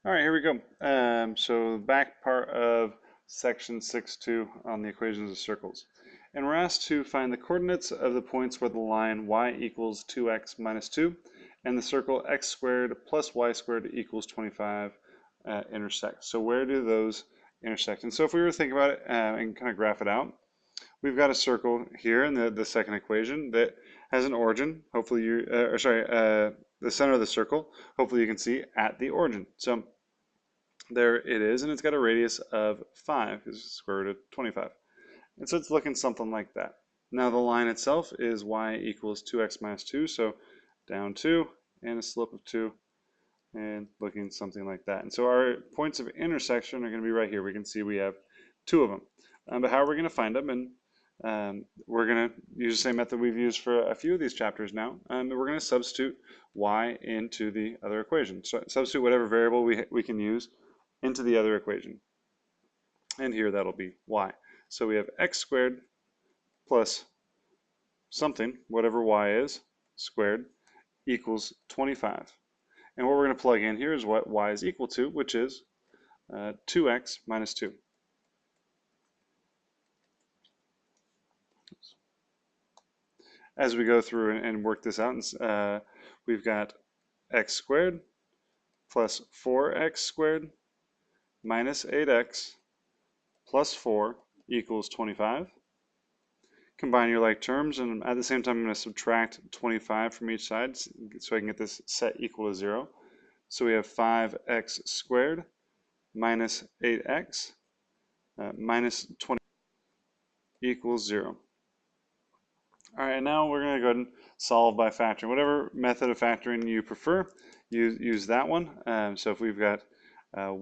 All right, here we go. So the back part of section 6.2 on the equations of circles. And we're asked to find the coordinates of the points where the line y equals 2x minus 2 and the circle x squared plus y squared equals 25 intersect. So where do those intersect? And so if we were to think about it and kind of graph it out, we've got a circle here in the second equation that has an origin. Hopefully the center of the circle, hopefully you can see at the origin. So there it is, and it's got a radius of 5, because it's square root of 25. And so it's looking something like that. Now the line itself is y equals 2x minus 2, so down 2, and a slope of 2, and looking something like that. And so our points of intersection are going to be right here. We can see we have 2 of them. But how are we going to find them? And we're going to use the same method we've used for a few of these chapters now. And we're going to substitute y into the other equation. So substitute whatever variable we can use into the other equation. And here that'll be y. So we have x squared plus something, whatever y is, squared, equals 25. And what we're going to plug in here is what y is equal to, which is 2x minus 2. As we go through and work this out, we've got x squared plus 4x squared minus 8x plus 4 equals 25. Combine your like terms, and at the same time I'm going to subtract 25 from each side so I can get this set equal to 0. So we have 5x squared minus 8x minus 20 equals 0. All right, now we're going to go ahead and solve by factoring. Whatever method of factoring you prefer, use that one. So if we've got on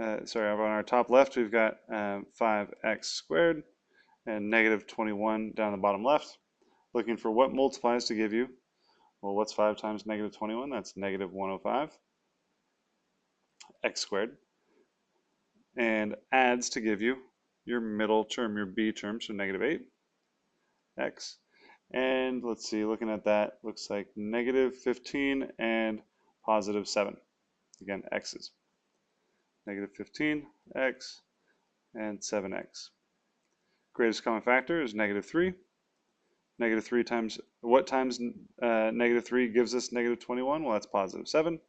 our top left, we've got 5x squared and negative 21 down the bottom left. Looking for what multiplies to give you, well, what's 5 times negative 21? That's negative 105 x squared. And adds to give you your middle term, your b term, so negative 8 x. And let's see, looking at that, looks like negative 15 and positive 7. Again, x's. Negative 15, x, and 7x. Greatest common factor is negative 3. Negative 3 times, what times negative 3 gives us negative 21? Well, that's positive 7.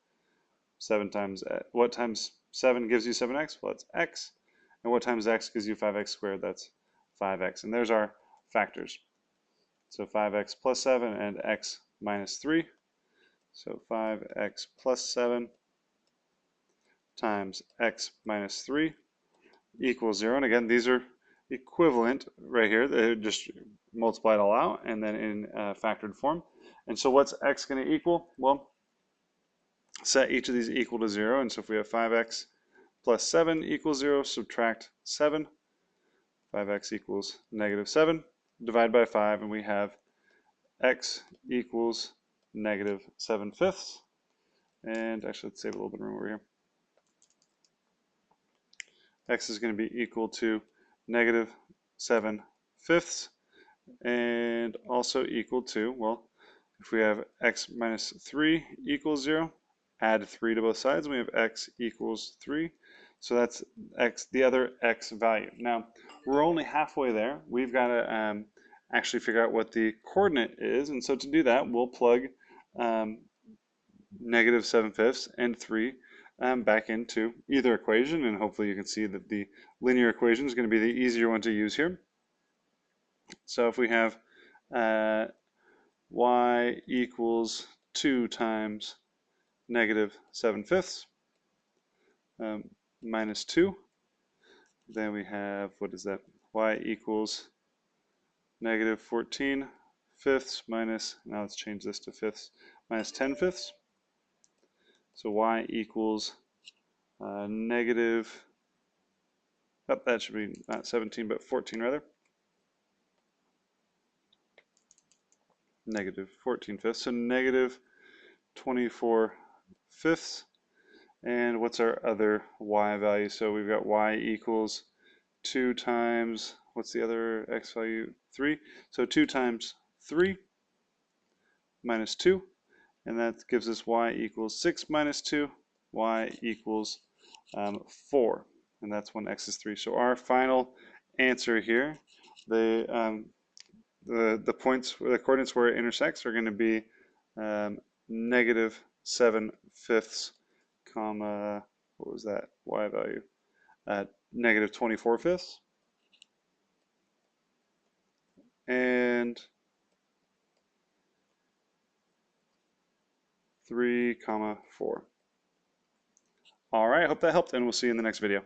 7 times, what times 7 gives you 7x? Well, that's x. And what times x gives you 5x squared? That's 5x. And there's our factors. So 5x plus 7 and x minus 3. So 5x plus 7 times x minus 3 equals 0. And again, these are equivalent right here. They just multiply it all out and then in factored form. And so what's x going to equal? Well, set each of these equal to 0. And so if we have 5x plus 7 equals 0, subtract 7. 5x equals negative 7. Divide by 5, and we have x equals negative 7/5. And actually, let's save a little bit of room over here. X is going to be equal to negative 7/5 and also equal to, well, if we have x minus 3 equals 0, add 3 to both sides, and we have x equals 3. So that's x, the other x value. Now, we're only halfway there. We've got to actually figure out what the coordinate is. And so to do that, we'll plug negative 7/5 and 3 back into either equation. And hopefully you can see that the linear equation is going to be the easier one to use here. So if we have y equals 2 times negative 7/5 minus 2. Then we have, what is that? Y equals negative 14/5 minus, now let's change this to fifths, minus 10/5. So y equals negative, that should be not 17, but 14 rather. Negative 14/5, so negative 24/5. And what's our other y value? So we've got y equals 2 times, what's the other x value? 3. So 2 times 3 minus 2. And that gives us y equals 6 minus 2. y equals 4, and that's when x is 3. So our final answer here, the points, the coordinates where it intersects are going to be negative 7/5, comma, what was that y value? Negative 24/5, and 3, 4. All right, hope that helped, and we'll see you in the next video.